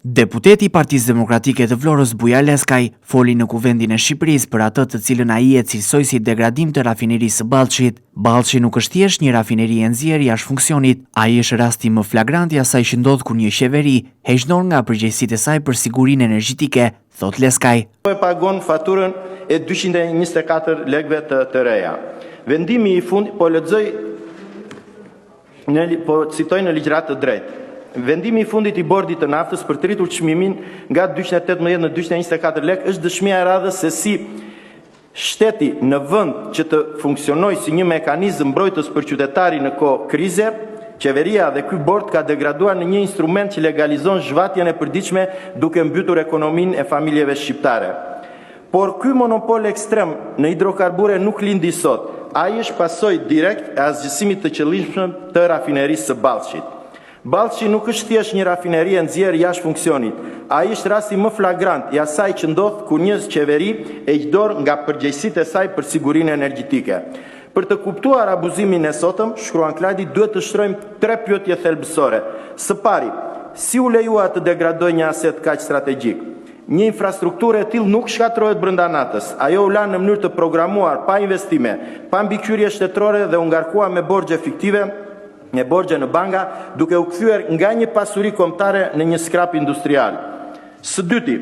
Deputeti i Partisë Demokratike të Vlorës Buja Leskaj foli në Kuvendin e Shqipërisë për atë të cilën ai e cilësoi si degradim të rafinerisë së Ballçit. Ballçi nuk është thjesht një rafineri e nxjerrë jashtë funksionit, ai është rasti më flagrant i asaj që ndodh kur një qeveri heq dorë nga përgjegjësitë e saj për sigurinë energjetike, thot Leskaj. E pagon faturën e 224 lekëve të reja. Vendimi i fundit po citoj në ligjërat të drejtë. Vendimi i fundit i bordit të naftës për të rritur çmimin nga 218 në 224 lekë është dëshmia e radhës se si shteti në vend që të funksionojë si një mekanizëm mbrojtës për qytetarin në kohë krize, qeveria dhe ky bord ka degraduar në një instrument që legalizon zhvatjen e përditshme duke mbytur ekonominë e familjeve shqiptare. Por ky monopol ekstrem në hidrokarbure nuk lindi sot. Ai është pasojë direkt e asgjësimit të qëllimshëm të rafinerisë së Ballçit. Ballçi nuk është thjesht një rafineri e nxjerrë jashtë funksionit. Ai është rasti më flagrant i asaj që ndodh kur një qeveri heq dorë nga përgjegjësitë e saj për sigurinë energjetike. Për të kuptuar abuzimin e sotëm, shkruan Klajdi, duhet të shtrojmë 3 pyetje thelbësore. Së pari, si u lejua të degradojë një aset kaq strategjik? Një infrastrukturë e tillë nuk shkatërrohet brenda natës. Ajo u la në mënyrë të programuar, pa investime, pa mbikëqyrje shtetërore dhe u ngarkua me borxhe fiktive, me borxhe në banka, duke u kthyer nga një pasuri kombëtare në një skrap industrial. Së dyti,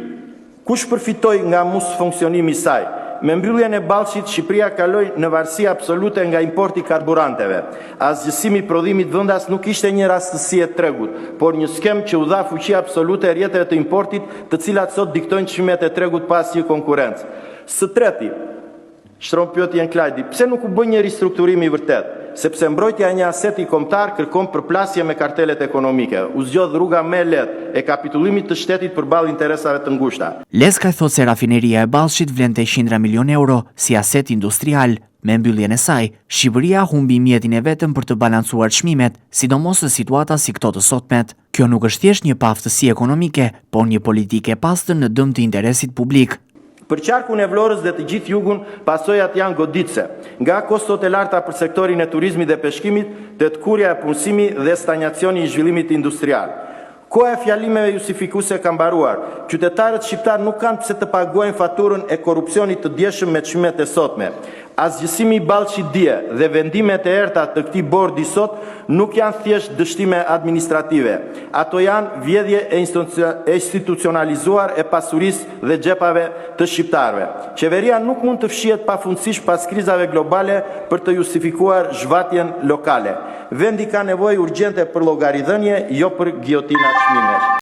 kush përfitoi nga mos funksionimi i saj? Me mbylljen e Ballçit, Shqipëria kaloi në varësi absolute nga importi i karburanteve. Asgjësimi i prodhimit vendas nuk ishte një rastësi e tregut, por një skem që u dha fuqi absolute rrjeteve të importit, të cilat sot diktojnë çmimet e tregut pa asnjë konkurrencë. Së treti, shtron pyetjen Klajdi, pse nuk u bë një ristrukturim i vërtet? Sepse mbrojtja e një aseti kombëtar kërkon përplasje me kartelet ekonomike. U zgjodh rruga më e lehtë e kapitullimit të shtetit përballë interesave të ngushta. Leskaj thot se rafineria e Ballçit vlente 100 milion euro si aset industrial. Me mbylljen e saj, Shqipëria humbi mjetin e vetëm për të balancuar çmimet, sidomos në situata si këto të sotmet. Kjo nuk është thjesht një paaftësi ekonomike, por një politikë e pastër në dëm të interesit publik. Për qarkun e Vlorës dhe të gjithë jugun, pasojat janë goditëse, nga kostot e larta për sektorin e turizmit dhe peshkimit, të kurja e punësimi dhe stagnacioni i zhvillimit industrial. Koha e fjalimeve justifikuese ka mbaruar. Qytetarët shqiptar nuk kanë pse të paguajnë faturën e korrupsionit të djeshëm me çmimet e sotme. Asgjësimi i Ballçit dje dhe vendimet e errta të këtij bordi sot nuk janë thjesht dështime administrative. Ato janë vjedhje e institucionalizuar e pasurisë dhe xhepave të shqiptarëve. Qeveria nuk mund të fshihet pafundësisht pas krizave globale për të justifikuar zhvatjen lokale. Vendi ka nevojë urgjente për llogaridhënie, jo për giotina çmimesh.